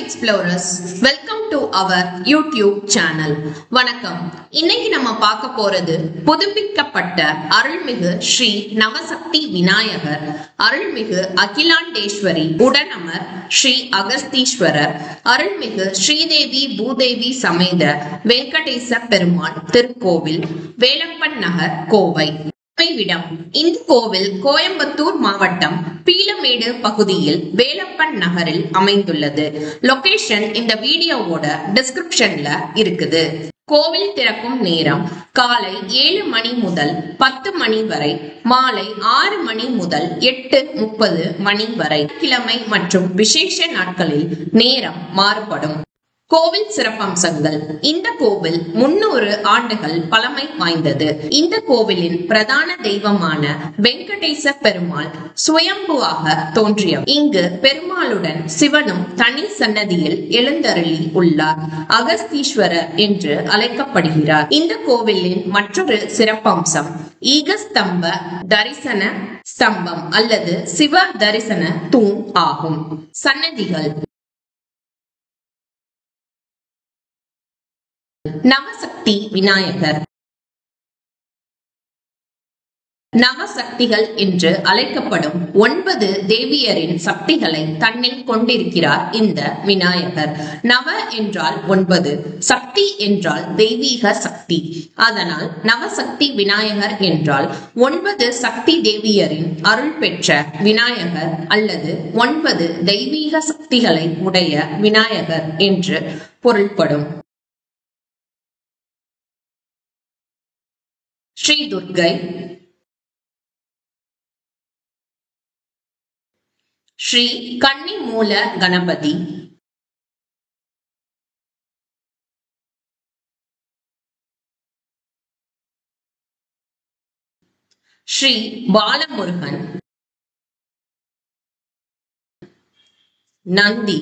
Explorers, welcome to our YouTube channel. வணக்கம். இன்னைக்கு நம்ம பார்க்க போறது புதுப்பிக்கப்பட்ட அருள்மிகு ஸ்ரீ நவசக்தி விநாயகர், அருள்மிகு அகிலாண்டேஸ்வரி உடனமர் ஸ்ரீ அகஸ்தீஸ்வரர், அருள்மிகு ஸ்ரீதேவி பூதேவி சமேத வெங்கடேச பெருமாள் திருக்கோவில், வேலப்பன் நகர், கோவை. அமைவிடம்: இந்த கோவில் கோயம்புத்தூர் மாவட்டம் பீளமேடு பகுதியில் வேலப்பன் நகரில் அமைந்துள்ளது. லொகேஷன் இந்த வீடியோவோட டிஸ்கிரிப்ஷன்ல இருக்குது. கோவில் திறக்கும் நேரம் காலை 7 மணி முதல் 10 மணி வரை, மாலை 6 மணி முதல் 8:30 மணி வரை. கிழமை மற்றும் விசேஷ நாட்களில் நேரம் மாறுபடும். கோவில் சிறப்பம்சங்கள்: இந்த கோவில் 300 ஆண்டுகள் பழமை வாய்ந்தது. இந்த கோவிலின் பிரதான தெய்வமான வெங்கடேச பெருமாள் சுயம்புவாக தோன்றியவர். இங்கு பெருமாளுடன் சிவனும் தனி சன்னதியில் எழுந்தருளி உள்ளார். அகஸ்தீஸ்வரர் என்று அழைக்கப்படுகிறார். இந்த கோவிலின் மற்றொரு சிறப்பம்சம் ஈகஸ்தம்ப தரிசன ஸ்தம்பம் அல்லது சிவ தரிசன தூண் ஆகும். சன்னதிகள்: நவசக்தி விநாயகர். நவசக்திகள் என்று அழைக்கப்படும் 9 தேவியரின் சக்திகளை தன்னில் கொண்டிருக்கிறார் இந்த விநாயகர். நவ என்றால் 9, சக்தி என்றால் தெய்வீக சக்தி. அதனால் நவசக்தி விநாயகர் என்றால் 9 சக்தி தேவியரின் அருள் பெற்ற விநாயகர் அல்லது 9 தெய்வீக சக்திகளை உடைய விநாயகர் என்று பொருள்படும். ஸ்ரீ துர்க்கை, ஸ்ரீ கன்னிமூல கணபதி, ஸ்ரீ பாலமுருகன், நந்தி,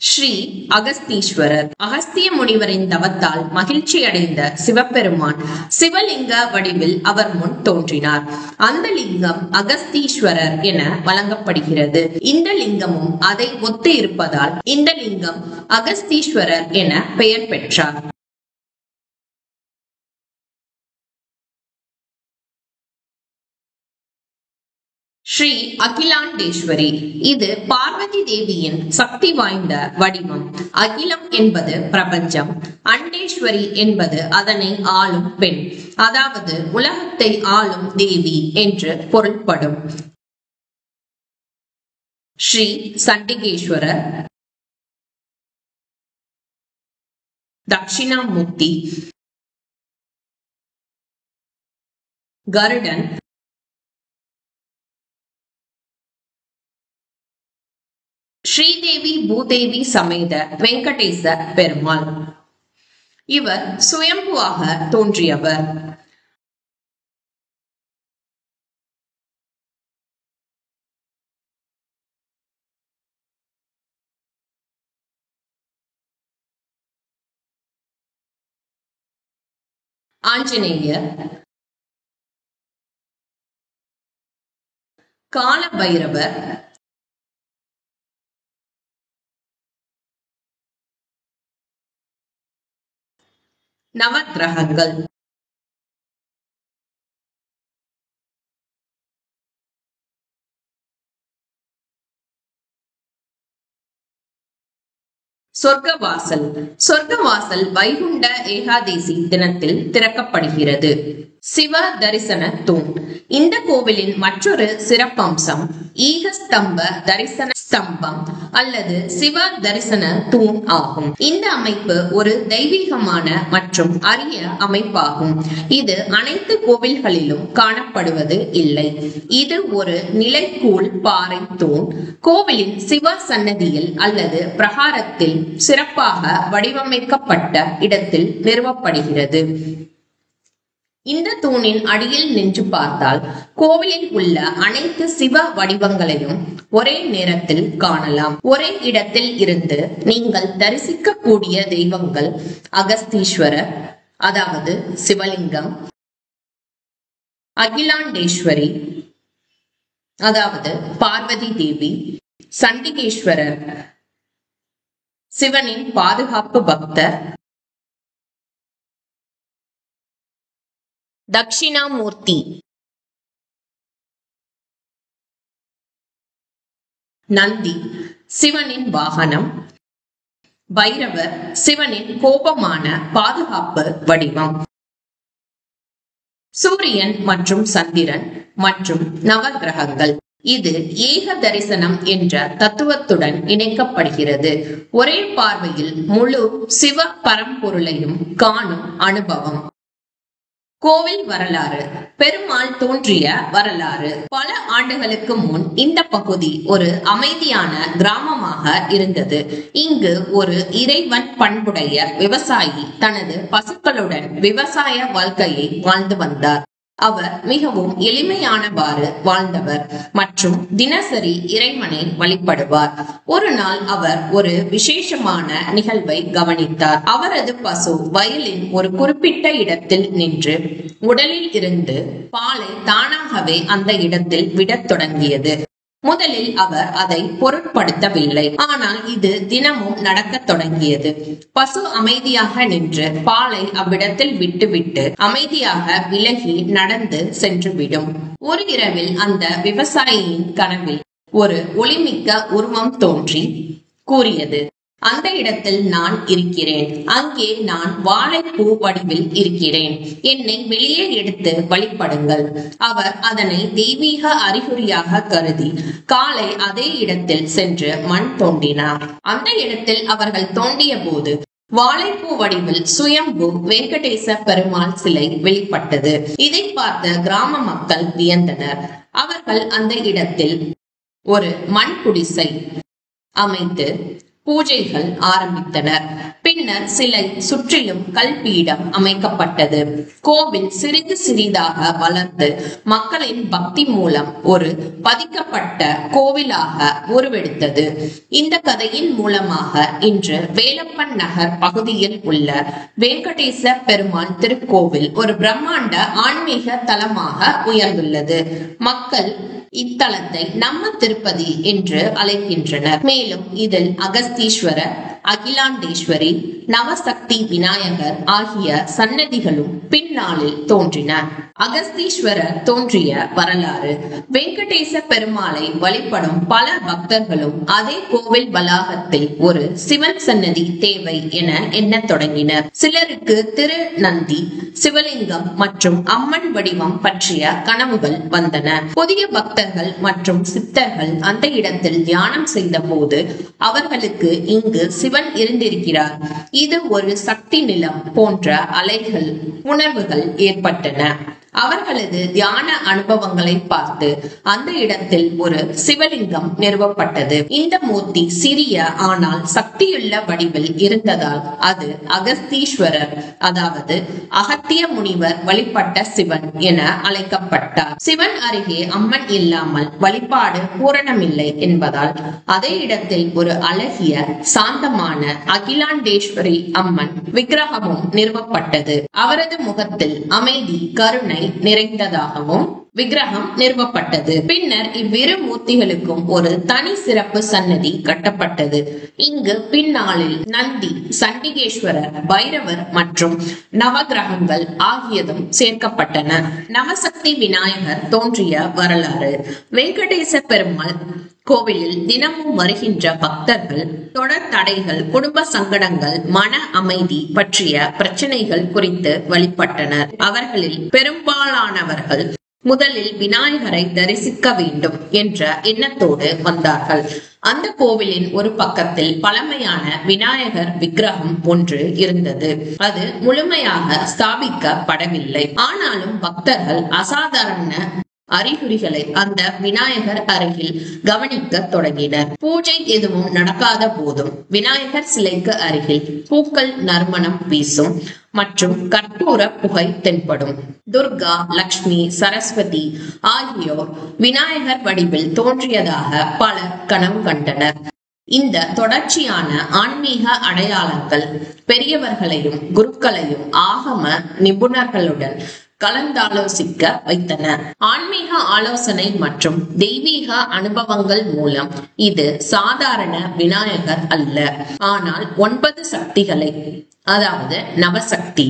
ஸ்ரீ அகஸ்தீஸ்வரர். அகஸ்திய முனிவரின் தவத்தால் மகிழ்ச்சி அடைந்த சிவபெருமான் சிவலிங்க வடிவில் அவர் முன் தோன்றினார். அந்த லிங்கம் அகஸ்தீஸ்வரர் என வழங்கப்படுகிறது. இந்த லிங்கமும் அதை ஒத்து இருப்பதால் இந்த லிங்கம் அகஸ்தீஸ்வரர் என பெயர் பெற்றார். ஸ்ரீ அகிலாண்டேஸ்வரி. இது பார்வதி தேவியின் சக்தி வாய்ந்த வடிவம். அகிலம் என்பது பிரபஞ்சம், அண்டேஸ்வரி என்பது அதனை ஆளும் பெண், அதாவது உலகத்தை ஆளும் தேவி என்று பொருள்படும். ஸ்ரீ சண்டிகேஸ்வரர், தட்சிணாமூர்த்தி, கருடன், ஸ்ரீதேவி பூதேவி சமேத வெங்கடேச பெருமாள். இவர் சுயம்புவாக தோன்றியவர். ஆஞ்சநேயர், கால பைரவர், நவக்கிரகங்கள். சொர்க்கவாசல். சொர்க்கவாசல் வைகுண்ட ஏகாதேசி தினத்தில் திறக்கப்படுகிறது. சிவ தரிசன தூண். இந்த கோவிலின் மற்றொரு சிறப்பம்சம் ஈகஸ்தம்ப தரிசன ஸ்தம்பம் அல்லது சிவ தரிசன தூண் ஆகும். இந்த அமைப்பு ஒரு தெய்வீகமான மற்றும் அரிய அமைப்பாகும். இது அனைத்து கோவில்களிலும் காணப்படுவது இல்லை. இது ஒரு நிலைக்கூழ் பாறை தூண் கோவிலின் சிவ சன்னதியில் அல்லது பிரகாரத்தில் சிறப்பாக வடிவமைக்கப்பட்ட இடத்தில் நிறுவப்படுகிறது. இந்த தூணின் அடியில் நின்று பார்த்தால் கோவிலில் உள்ள அனைத்து சிவ வடிவங்களையும் ஒரே நேரத்தில் காணலாம். ஒரே இடத்தில் இருந்து நீங்கள் தரிசிக்க கூடிய தெய்வங்கள் அகஸ்தீஸ்வரர் அதாவது சிவலிங்கம், அகிலாண்டேஸ்வரி அதாவது பார்வதி தேவி, சண்டிகேஸ்வரர் சிவனின் பாதுகாப்பு பக்தர். தட்சிணாமூர்த்தி. நந்தி சிவனின் வாகனம். பைரவர் சிவனின் கோபமான பாதுகாப்பு வடிவம். சூரியன் மற்றும் சந்திரன் மற்றும் நவகிரகங்கள். இது ஏக தரிசனம் என்ற தத்துவத்துடன் இணைக்கப்படுகிறது. ஒரே பார்வையில் முழு சிவ பரம்பொருளையும் காணும் அனுபவம். கோவில் வரலாறு. பெருமாள் தோன்றிய வரலாறு. பல ஆண்டுகளுக்கு முன் இந்த பகுதி ஒரு அமைதியான கிராமமாக இருந்தது. இங்கு ஒரு இறைவன் பண்புடைய விவசாயி தனது பசுக்களுடன் விவசாய வாழ்க்கையை வாழ்ந்து வந்தார். அவர் மிகவும் எளிமையானவாறு வாழ்ந்தவர் மற்றும் தினசரி இறைவனை வழிபடுவார். ஒரு நாள் அவர் ஒரு விசேஷமான நிகழ்வை கவனித்தார். அவரது பசு வயலின் ஒரு குறிப்பிட்ட இடத்தில் நின்று உடலில் இருந்து பாலை தானாகவே அந்த இடத்தில் விடத் தொடங்கியது. முதலில் அவர் அதை பொருட்படுத்தவில்லை. ஆனால் இது தினமும் நடக்க தொடங்கியது. பசு அமைதியாக நின்று பாலை அவ்விடத்தில் விட்டுவிட்டு அமைதியாக விலகி நடந்து சென்றுவிடும். ஒரு இரவில் அந்த விவசாயியின் கனவில் ஒரு ஒளிமிக்க உருவம் தோன்றி கூறியது, அந்த இடத்தில் நான் இருக்கிறேன். அங்கே நான் வாழைப்பூ வடிவில் இருக்கிறேன். என்னை வெளியே எடுத்து வழிபடுங்கள். அவர் அதனை தெய்வீக அறிகுறியாக கருதி காலை அதே இடத்தில் சென்று மண் தோண்டினார். அந்த இடத்தில் அவர்கள் தோண்டிய போது வாழைப்பூ வடிவில் சுயம்பு வெங்கடேச பெருமாள் சிலை வெளிப்பட்டது. இதை பார்த்த கிராம மக்கள் வியந்தனர். அவர்கள் அந்த இடத்தில் ஒரு மண் குடிசை அமைத்து பூஜைகள் ஆரம்பித்தனர். பின்னர் சிலை சுற்றிலும் கல்பீடம் அமைக்கப்பட்டது. கோவில் சிறிது சிறிதாக வளர்ந்து மக்களின் பக்தி மூலம் ஒரு பதிக்கப்பட்ட கோவிலாக உருவெடுத்தது. இந்த கதையின் மூலமாக இன்று வேலப்பன் நகர் பகுதியில் உள்ள வெங்கடேச பெருமாள் திருக்கோவில் ஒரு பிரம்மாண்ட ஆன்மீக தலமாக உயர்ந்துள்ளது. மக்கள் இத்தலத்தை நம்ம திருப்பதி என்று அழைக்கின்றனர். மேலும் இதில் அகஸ்தீஸ்வரர், அகிலாண்டேஸ்வரி, நவசக்தி விநாயகர் ஆகிய சன்னதிகளும் பின்னாளில் தோன்றின. அகஸ்தீஸ்வரர் தோன்றிய வரலாறு. வெங்கடேச பெருமாளை வழிபடும் பல பக்தர்களும் அதே கோவில் வளாகத்தில் ஒரு சிவன் சன்னதி தேவை என எண்ணத் தொடங்கினர். சிலருக்கு திரு நந்தி, சிவலிங்கம் மற்றும் அம்மன் வடிவம் பற்றிய கனவுகள் வந்தன. புதிய பக்தர்கள் மற்றும் சித்தர்கள் அந்த இடத்தில் தியானம் செய்த போது அவர்களுக்கு இங்கு சிவன் இருந்திருக்கிறார், இது ஒரு சக்தி நிலம் போன்ற அலைகள் உணர்வுகள் ஏற்பட்டன. அவர்களது தியான அனுபவங்களை பார்த்து அந்த இடத்தில் ஒரு சிவலிங்கம் நிறுவப்பட்டது. இந்த மூர்த்தி சிறிய ஆனால் சக்தியுள்ள வடிவில் இருந்ததால் அது அகஸ்தீஸ்வரர், அதாவது அகத்திய முனிவர் வழிபட்ட சிவன் என அழைக்கப்பட்டார். சிவன் அருகே அம்மன் இல்லாமல் வழிபாடு பூரணமில்லை என்பதால் அதே இடத்தில் ஒரு அழகிய சாந்தமான அகிலாண்டேஸ்வரி அம்மன் விக்கிரகமும் நிறுவப்பட்டது. அவரது முகத்தில் அமைதி, கருணை நிறைந்ததாகவும் விக்கிரகம் நிறுவப்பட்டது. பின்னர் இவ்விரு மூர்த்திகளுக்கும் ஒரு தனி சிறப்பு சன்னதி கட்டப்பட்டது. இங்கு பின்னாளில் நந்தி, சண்டிகேஸ்வரர், பைரவர் மற்றும் நவகிரகங்கள் ஆகியதும் சேர்க்கப்பட்டன. நவசக்தி விநாயகர் தோன்றிய வரலாறு. வெங்கடேச பெருமாள் கோவிலில் தினமும் வருகின்ற பக்தர்கள் தொடர் தடைகள், குடும்ப சங்கடங்கள், மன அமைதி பற்றிய பிரச்சனைகள் குறித்து வழிபட்டனர். அவர்களில் பெரும்பாலானவர்கள் முதலில் விநாயகரை தரிசிக்க வேண்டும் என்ற எண்ணத்தோடு வந்தார்கள். அந்த கோவிலின் ஒரு பக்கத்தில் பழமையான விநாயகர் விக்கிரகம் ஒன்று இருந்தது. அது முழுமையாக ஸ்தாபிக்கப்படவில்லை. ஆனாலும் பக்தர்கள் அசாதாரண அறிகுறிகளை அந்த விநாயகர் அருகில் கவனிக்க தொடங்கினர். பூஜை எதுவும் நடக்காத போதும் விநாயகர் சிலைக்கு அருகில் பூக்கள் நறுமணம் வீசும் மற்றும் கற்பூர புகை தென்படும். துர்கா, லக்ஷ்மி, சரஸ்வதி ஆகியோர் விநாயகர் வடிவில் தோன்றியதாக பலர் கனவு கண்டனர். இந்த தொடர்ச்சியான ஆன்மீக அடையாளங்கள் பெரியவர்களையும் குருக்களையும் ஆகம நிபுணர்களுடன் கலந்தாலோசிக்க வைத்தன. ஆன்மீக ஆலோசனை மற்றும் தெய்வீக அனுபவங்கள் மூலம் இது சாதாரண விநாயகர் அல்ல, ஆனால் 9 சக்திகளை, அதாவது நவசக்தி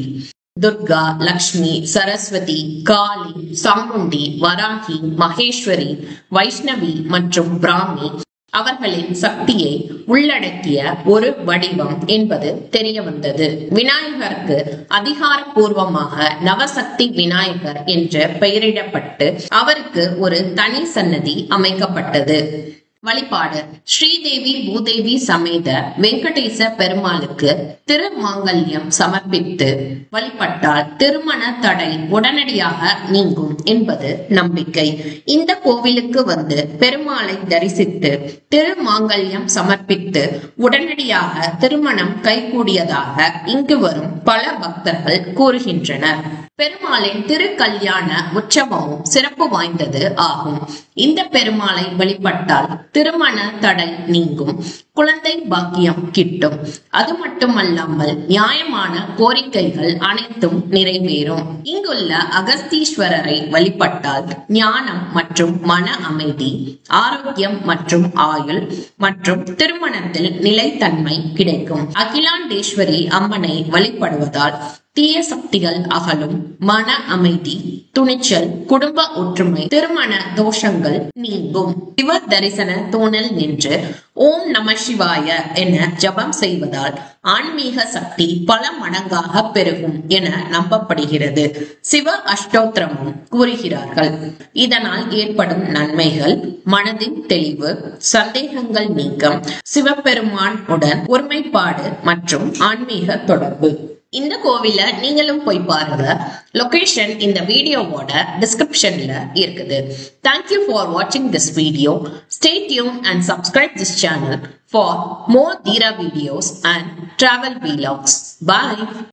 துர்கா, லக்ஷ்மி, சரஸ்வதி, காளி, சாமுண்டி, வராகி, மகேஸ்வரி, வைஷ்ணவி மற்றும் பிராமி அவர்களின் சக்தியை உள்ளடக்கிய ஒரு வடிவம் என்பது தெரிய வந்தது. விநாயகருக்கு அதிகாரப்பூர்வமாக நவசக்தி விநாயகர் என்று பெயரிடப்பட்டு அவருக்கு ஒரு தனி சன்னதி அமைக்கப்பட்டது. வழிபாடு. ஸ்ரீதேவி பூதேவி சமேத வெங்கடேச பெருமாளுக்கு திருமாங்கல்யம் சமர்ப்பித்து வழிபட்டால் திருமண தடை உடனடியாக நீங்கும் என்பது நம்பிக்கை. இந்த கோவிலுக்கு வந்து பெருமாளை தரிசித்து திருமாங்கல்யம் சமர்ப்பித்து உடனடியாக திருமணம் கைகூடியதாக இங்கு வரும் பல பக்தர்கள் கூறுகின்றனர். பெருமாளின் திருக்கல்யாண உற்சவமும் சிறப்பு வாய்ந்தது ஆகும். இந்த பெருமாளை வழிபட்டால் திருமண தடை நீங்கும், குழந்தை பாக்கியம் கிட்டும். அது மட்டுமல்லாமல் நியாயமான கோரிக்கைகள் அனைத்தும் நிறைவேறும். இங்குள்ள அகஸ்தீஸ்வரரை வழிபட்டால் ஞானம் மற்றும் மன அமைதி, ஆரோக்கியம் மற்றும் ஆயுள் மற்றும் திருமணத்தில் நிலைத்தன்மை கிடைக்கும். அகிலாண்டேஸ்வரி அம்மனை வழிபடுவதால் தீய சக்திகள் அகலும், மன அமைதி, துணிச்சல், குடும்ப ஒற்றுமை, திருமண தோஷங்கள் நீங்கும். சிவ தரிசன தூணில் நின்று ஓம் நம சிவாய என ஜபம் செய்வதால் ஆன்மீக சக்தி பல மடங்காக பெருகும் என நம்பப்படுகிறது. சிவ அஷ்டோத்திரமும் கூறுகிறார்கள். இதனால் ஏற்படும் நன்மைகள்: மனதின் தெளிவு, சந்தேகங்கள் நீக்கம், சிவபெருமான் உடன் ஒருமைப்பாடு மற்றும் ஆன்மீக தொடர்பு. இந்த கோவில நீங்களும் போய் பாருங்க. லொகேஷன் இந்த வீடியோவோட டிஸ்கிரிப்ஷன்ல இருக்குது. Thank you for watching this video. Stay tuned and subscribe this channel for more Dheera videos and travel vlogs. Bye.